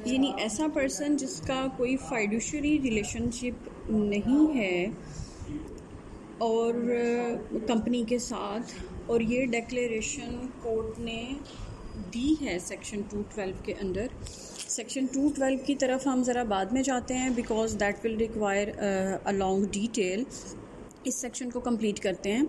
यानी ऐसा पर्सन जिसका कोई फाइडुशरी रिलेशनशिप नहीं है और कंपनी के साथ, और ये डिक्लेरेशन कोर्ट ने दी है सेक्शन 212 के अंडर। सेक्शन 212 की तरफ हम ज़रा बाद में जाते हैं because that will require a long detail. इस सेक्शन को कंप्लीट करते हैं।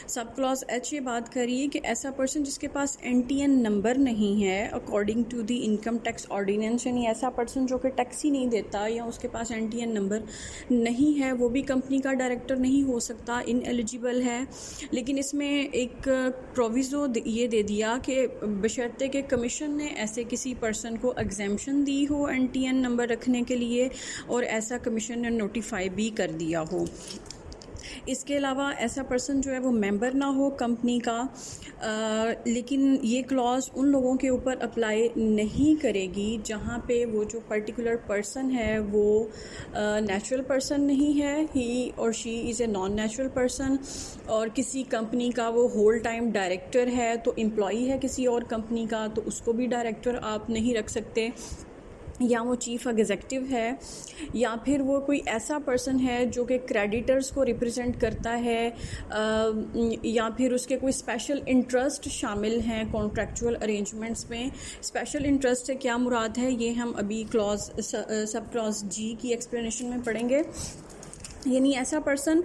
सब क्लॉज एच ये बात करिए कि ऐसा पर्सन जिसके पास एनटीएन नंबर नहीं है according to the income tax ordinance, यानी ऐसा पर्सन जो कि टैक्स ही नहीं देता या उसके पास एनटीएन नंबर नहीं है, वो भी कंपनी का डायरेक्टर नहीं हो सकता, इन एलिजिबल है। लेकिन इसमें एक प्रोविज़ो ये दे दिया कि बशर्ते के कमीशन ने ऐसे किसी पर्सन को एग्जेम्पशन दी हो एनटीएन नंबर रखने के लिए और ऐसा कमीशन ने नोटिफाई भी कर दिया हो। इसके अलावा ऐसा पर्सन जो है वो मेंबर ना हो कंपनी का, लेकिन ये क्लॉज उन लोगों के ऊपर अप्लाई नहीं करेगी जहाँ पे वो जो पर्टिकुलर पर्सन है वो नेचुरल पर्सन नहीं है, ही और she is a non natural person, और किसी कंपनी का वो होल टाइम डायरेक्टर है तो एम्प्लॉई है किसी और कंपनी का तो उसको भी डायरेक्टर आप नहीं रख सकते, या वो चीफ एग्जीक्यूटिव है, या फिर वो कोई ऐसा पर्सन है जो कि क्रेडिटर्स को रिप्रेजेंट करता है, या फिर उसके कोई स्पेशल इंटरेस्ट शामिल हैं कॉन्ट्रैक्चुअल अरेंजमेंट्स में। स्पेशल इंटरेस्ट से क्या मुराद है ये हम अभी क्लॉज सब क्लॉज जी की एक्सप्लेनेशन में पढ़ेंगे। यानी ऐसा पर्सन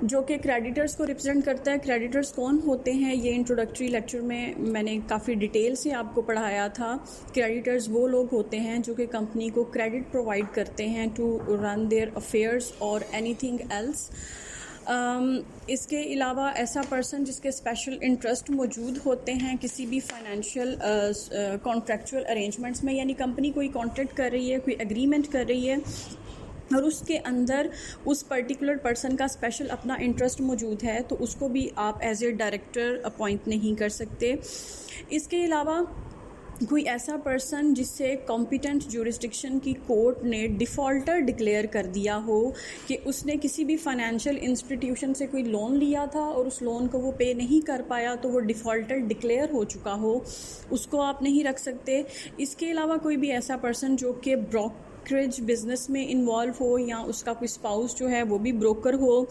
जो कि क्रेडिटर्स को रिप्रेजेंट करता है। क्रेडिटर्स कौन होते हैं ये इंट्रोडक्टरी लेक्चर में मैंने काफ़ी डिटेल से आपको पढ़ाया था। क्रेडिटर्स वो लोग होते हैं जो कि कंपनी को क्रेडिट प्रोवाइड करते हैं टू रन देयर अफेयर्स और एनीथिंग एल्स। इसके अलावा ऐसा पर्सन जिसके स्पेशल इंटरेस्ट मौजूद होते हैं किसी भी फाइनेंशियल कॉन्ट्रैक्चुअल अरेंजमेंट्स में, यानी कंपनी कोई कॉन्ट्रैक्ट कर रही है, कोई एग्रीमेंट कर रही है और उसके अंदर उस पर्टिकुलर पर्सन का स्पेशल अपना इंटरेस्ट मौजूद है तो उसको भी आप एज ए डायरेक्टर अपॉइंट नहीं कर सकते। इसके अलावा कोई ऐसा पर्सन जिससे कॉम्पिटेंट ज्यूरिस्डिक्शन की कोर्ट ने डिफ़ॉल्टर डिक्लेयर कर दिया हो कि उसने किसी भी फाइनेंशियल इंस्टीट्यूशन से कोई लोन लिया था और उस लोन को वो पे नहीं कर पाया तो वो डिफ़ॉल्टर डिक्लेयर हो चुका हो, उसको आप नहीं रख सकते। इसके अलावा कोई भी ऐसा पर्सन जो कि ब्रोकरेज बिजनेस में इन्वॉल्व हो या उसका कोई स्पाउस जो है वो भी ब्रोकर हो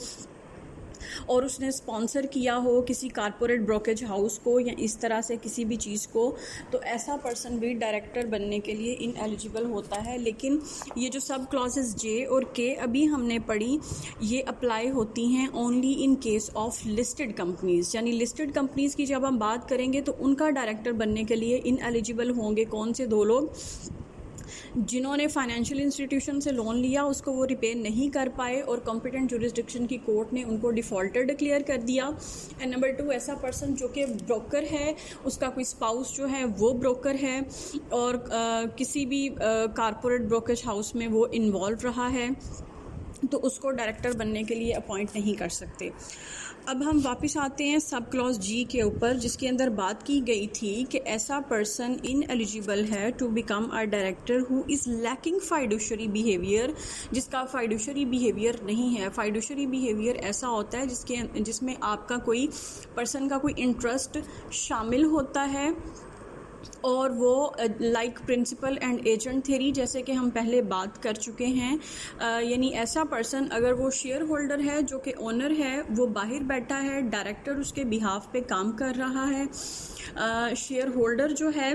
और उसने स्पॉन्सर किया हो किसी कारपोरेट ब्रोकरेज हाउस को या इस तरह से किसी भी चीज़ को, तो ऐसा पर्सन भी डायरेक्टर बनने के लिए इन एलिजिबल होता है। लेकिन ये जो सब क्लॉजेस जे और के अभी हमने पढ़ी ये अप्लाई होती हैं only in case of listed companies. यानी लिस्टेड कंपनीज़ की जब हम बात करेंगे तो उनका डायरेक्टर बनने के लिए इन एलिजिबल होंगे कौन से दो लोग, जिन्होंने फाइनेंशियल इंस्टीट्यूशन से लोन लिया उसको वो रिपे नहीं कर पाए और कॉम्पिटेंट ज्यूरिस्डिक्शन की कोर्ट ने उनको डिफ़ॉल्टर डिक्लेयर कर दिया। एंड नंबर 2 ऐसा पर्सन जो कि ब्रोकर है, उसका कोई स्पाउस जो है वो ब्रोकर है और किसी भी कारपोरेट ब्रोकरेज हाउस में वो इन्वॉल्व रहा है तो उसको डायरेक्टर बनने के लिए अपॉइंट नहीं कर सकते। अब हम वापस आते हैं सब क्लॉज जी के ऊपर जिसके अंदर बात की गई थी कि ऐसा पर्सन इन एलिजिबल है to become a director who is lacking fiduciary behaviour, जिसका फाइडुशरी बिहेवियर नहीं है। फाइडुशरी बिहेवियर ऐसा होता है जिसमें आपका कोई पर्सन का कोई इंटरेस्ट शामिल होता है और वो like principal and agent theory जैसे कि हम पहले बात कर चुके हैं। यानी ऐसा पर्सन अगर वो शेयर होल्डर है जो कि ओनर है, वो बाहर बैठा है, डायरेक्टर उसके बिहाफ पे काम कर रहा है। शेयर होल्डर जो है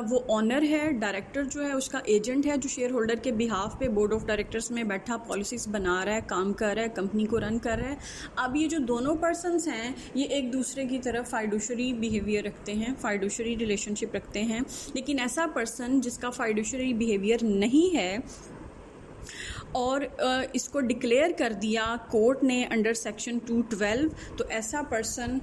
वो ओनर है, डायरेक्टर जो है उसका एजेंट है जो शेयर होल्डर के बिहाफ पे बोर्ड ऑफ डायरेक्टर्स में बैठा पॉलिसीज बना रहा है, काम कर रहा है, कंपनी को रन कर रहा है। अब ये जो दोनों पर्सन्स हैं ये एक दूसरे की तरफ फाइडुशरी बिहेवियर रखते हैं, फाइडुशरी रिलेशनशिप रखते हैं। लेकिन ऐसा पर्सन जिसका फाइडुशरी बिहेवियर नहीं है और इसको डिक्लेयर कर दिया कोर्ट ने अंडर सेक्शन 212, तो ऐसा पर्सन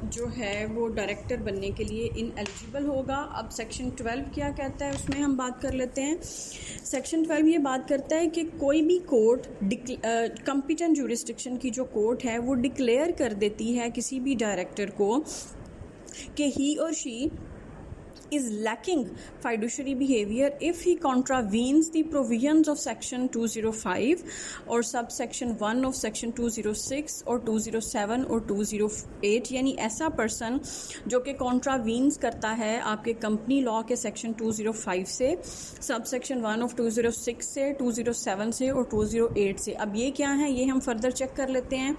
जो है वो डायरेक्टर बनने के लिए इन एलिजिबल होगा। अब सेक्शन 12 क्या कहता है उसमें हम बात कर लेते हैं। सेक्शन 12 ये बात करता है कि कोई भी कोर्ट कॉम्पिटेंट ज्यूरिस्डिक्शन की जो कोर्ट है वो डिक्लेयर कर देती है किसी भी डायरेक्टर को कि ही और she is lacking fiduciary behavior if he contravenes the provisions of section 205 or subsection 1 of section 206 or 207 और 208, यानी ऐसा पर्सन जो कि कॉन्ट्रावीन्स करता है आपके कंपनी लॉ के सेक्शन 205 से, सबसेक्शन 1 ऑफ 206 से, 207 से और 208 से। अब ये क्या है, ये हम फर्दर चेक कर लेते हैं।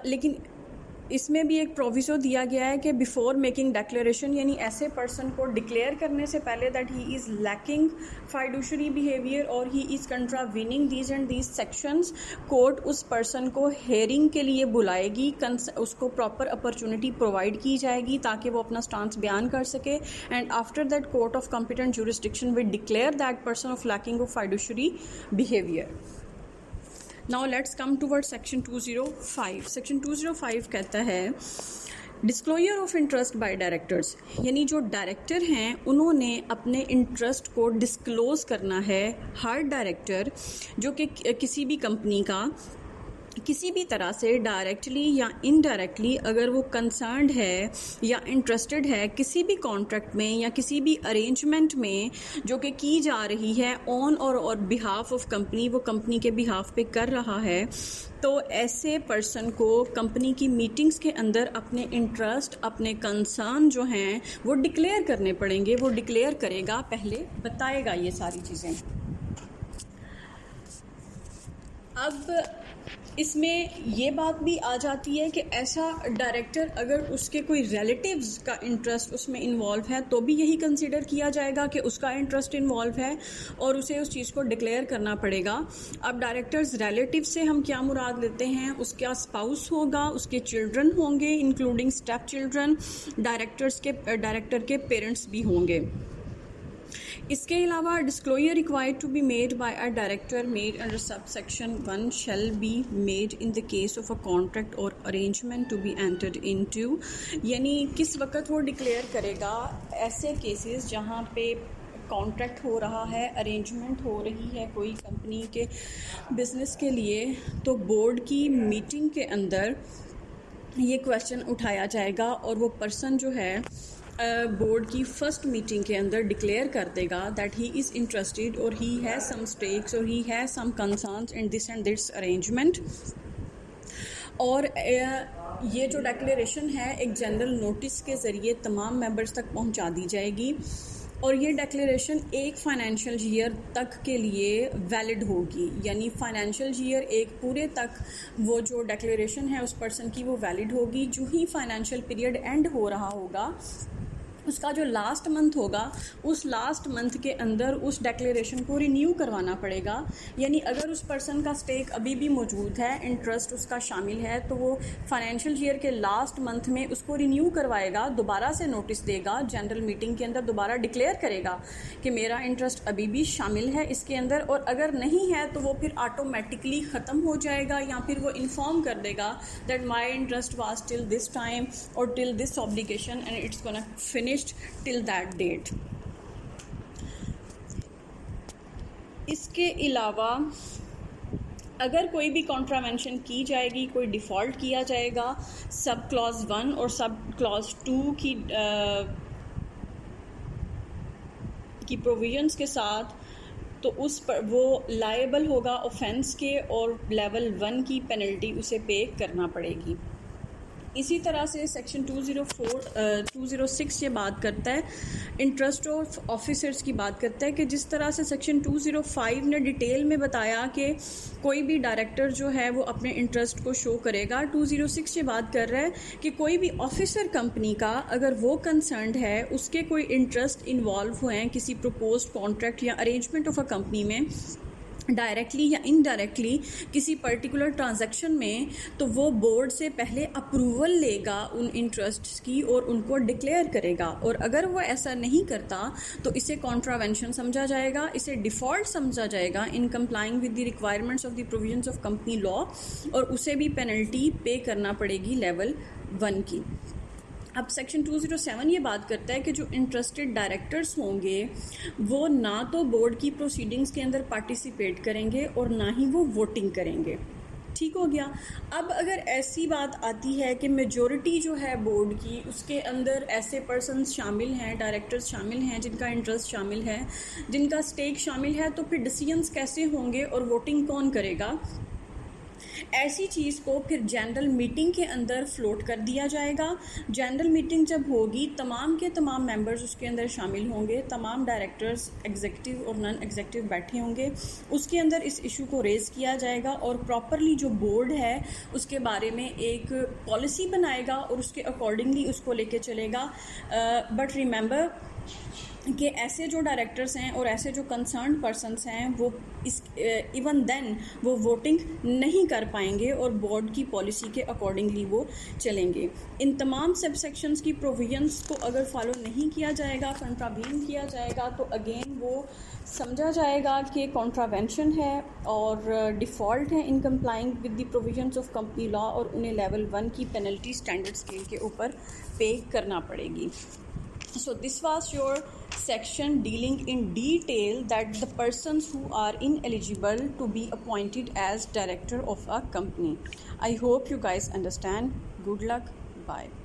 लेकिन इसमें भी एक प्रोविज़ो दिया गया है कि बिफोर मेकिंग डिक्लेरेशन, यानी ऐसे पर्सन को डिक्लेयर करने से पहले that he is lacking fiduciary behaviour और he is contravening these and these sections, court उस पर्सन को हेयरिंग के लिए बुलाएगी, उसको प्रॉपर अपॉर्चुनिटी प्रोवाइड की जाएगी ताकि वो अपना स्टांस बयान कर सके, and after that court of competent jurisdiction will declare that person of lacking of fiduciary behaviour. Now let's come towards section 205. Section 205 कहता है disclosure of interest by directors, यानी जो डायरेक्टर हैं उन्होंने अपने इंटरेस्ट को डिस्क्लोज करना है। हर डायरेक्टर जो कि किसी भी कंपनी का किसी भी तरह से डायरेक्टली या इनडायरेक्टली अगर वो कंसर्न्ड है या इंटरेस्टेड है किसी भी कॉन्ट्रैक्ट में या किसी भी अरेंजमेंट में जो कि की जा रही है ऑन और बिहाफ ऑफ कंपनी, वो कंपनी के बिहाफ पे कर रहा है, तो ऐसे पर्सन को कंपनी की मीटिंग्स के अंदर अपने इंटरेस्ट, अपने कंसर्न जो हैं वो डिक्लेयर करने पड़ेंगे। वो डिक्लेयर करेगा, पहले बताएगा ये सारी चीज़ें। अब इसमें ये बात भी आ जाती है कि ऐसा डायरेक्टर अगर उसके कोई रिलेटिव्स का इंटरेस्ट उसमें इन्वॉल्व है तो भी यही कंसीडर किया जाएगा कि उसका इंटरेस्ट इन्वॉल्व है और उसे उस चीज़ को डिक्लेयर करना पड़ेगा। अब डायरेक्टर्स रिलेटिव से हम क्या मुराद लेते हैं, उसका स्पाउस होगा, उसके चिल्ड्रन होंगे इंक्लूडिंग स्टेप चिल्ड्रन, डायरेक्टर के पेरेंट्स भी होंगे। इसके अलावा disclosure required to be made by a director made under subsection 1 shall be made in the case of a contract or arrangement to be entered into, यानी किस वक्त वो declare करेगा ऐसे केसेस जहाँ पे कॉन्ट्रैक्ट हो रहा है, अरेंजमेंट हो रही है कोई कंपनी के बिजनेस के लिए, तो बोर्ड की मीटिंग के अंदर ये क्वेश्चन उठाया जाएगा और वो पर्सन जो है बोर्ड की फर्स्ट मीटिंग के अंदर डिक्लेयर कर देगा दैट ही इज़ इंटरेस्टेड और ही हैज़ सम स्टेक्स और he has some concerns in this and this arrangement. और ये जो डिक्लेरेशन है एक जनरल नोटिस के ज़रिए तमाम मेंबर्स तक पहुंचा दी जाएगी और ये डिक्लेरेशन एक फाइनेंशियल ईयर तक के लिए वैलिड होगी, यानी फाइनेंशियल ईयर एक पूरे तक वो जो डिक्लेरेशन है उस पर्सन की वो वैलिड होगी। जो ही फाइनेंशियल पीरियड एंड हो रहा होगा उसका जो लास्ट मंथ होगा उस लास्ट मंथ के अंदर उस डिक्लेरेशन को रिन्यू करवाना पड़ेगा, यानी अगर उस पर्सन का स्टेक अभी भी मौजूद है, इंटरेस्ट उसका शामिल है, तो वो फाइनेंशियल ईयर के लास्ट मंथ में उसको रिन्यू करवाएगा, दोबारा से नोटिस देगा, जनरल मीटिंग के अंदर दोबारा डिक्लेयर करेगा कि मेरा इंटरेस्ट अभी भी शामिल है इसके अंदर, और अगर नहीं है तो वो फिर ऑटोमेटिकली ख़त्म हो जाएगा या फिर वो इन्फॉर्म कर देगा that my interest was till this time और till this obligation and it's gonna finish till that date। इसके अलावा अगर कोई भी कॉन्ट्रावेंशन की जाएगी, कोई डिफ़ॉल्ट किया जाएगा सब क्लॉज 1 और सब क्लॉज 2 की प्रोविजंस के साथ, तो उस पर वो लायबल होगा ऑफेंस के और लेवल 1 की पेनल्टी उसे पे करना पड़ेगी। इसी तरह से सेक्शन 206 ये बात करता है इंटरेस्ट ऑफ ऑफिसर्स की बात करता है कि जिस तरह से सेक्शन 205 ने डिटेल में बताया कि कोई भी डायरेक्टर जो है वो अपने इंटरेस्ट को शो करेगा, 206 ये बात कर रहा है कि कोई भी ऑफिसर कंपनी का अगर वो कंसर्न्ड है, उसके कोई इंटरेस्ट इन्वॉल्व हुए हैं किसी प्रपोज्ड कॉन्ट्रैक्ट या अरेंजमेंट ऑफ अ कंपनी में डायरेक्टली या इनडायरेक्टली किसी पर्टिकुलर ट्रांजैक्शन में, तो वो बोर्ड से पहले अप्रूवल लेगा उन इंटरेस्ट्स की और उनको डिक्लेयर करेगा, और अगर वो ऐसा नहीं करता तो इसे कॉन्ट्रावेंशन समझा जाएगा, इसे डिफ़ॉल्ट समझा जाएगा इन complying with the requirements of the provisions of company law, और उसे भी पेनल्टी पे करना पड़ेगी लेवल 1 की। अब सेक्शन 207 ये बात करता है कि जो इंटरेस्टेड डायरेक्टर्स होंगे वो ना तो बोर्ड की प्रोसीडिंग्स के अंदर पार्टिसिपेट करेंगे और ना ही वो वोटिंग करेंगे। ठीक हो गया। अब अगर ऐसी बात आती है कि मेजॉरिटी जो है बोर्ड की, उसके अंदर ऐसे पर्सन्स शामिल हैं, डायरेक्टर्स शामिल हैं जिनका इंटरेस्ट शामिल है, जिनका स्टेक शामिल है, तो फिर डिसीजंस कैसे होंगे और वोटिंग कौन करेगा? ऐसी चीज़ को फिर जनरल मीटिंग के अंदर फ्लोट कर दिया जाएगा। जनरल मीटिंग जब होगी, तमाम के तमाम मेंबर्स उसके अंदर शामिल होंगे, तमाम डायरेक्टर्स एग्जीक्यूटिव और नॉन एग्जीक्यूटिव बैठे होंगे, उसके अंदर इस इशू को रेज़ किया जाएगा और प्रॉपरली जो बोर्ड है उसके बारे में एक पॉलिसी बनाएगा और उसके अकॉर्डिंगली उसको लेके चलेगा। बट रिमेंबर कि ऐसे जो डायरेक्टर्स हैं और ऐसे जो कंसर्न पर्सन्स हैं वो इस इवन देन वो वोटिंग नहीं कर पाएंगे और बोर्ड की पॉलिसी के अकॉर्डिंगली वो चलेंगे। इन तमाम सब सेक्शंस की प्रोविजंस को अगर फॉलो नहीं किया जाएगा, कंट्रावीन किया जाएगा, तो अगेन वो समझा जाएगा कि कॉन्ट्रावेंशन है और डिफ़ॉल्ट है इन complying with the provisions of company law, और उन्हें लेवल 1 की पेनल्टी स्टैंडर्ड स्केल के ऊपर पे करना पड़ेगी। So this was your section dealing in detail that the persons who are ineligible to be appointed as director of a company. I hope you guys understand. Good luck. Bye.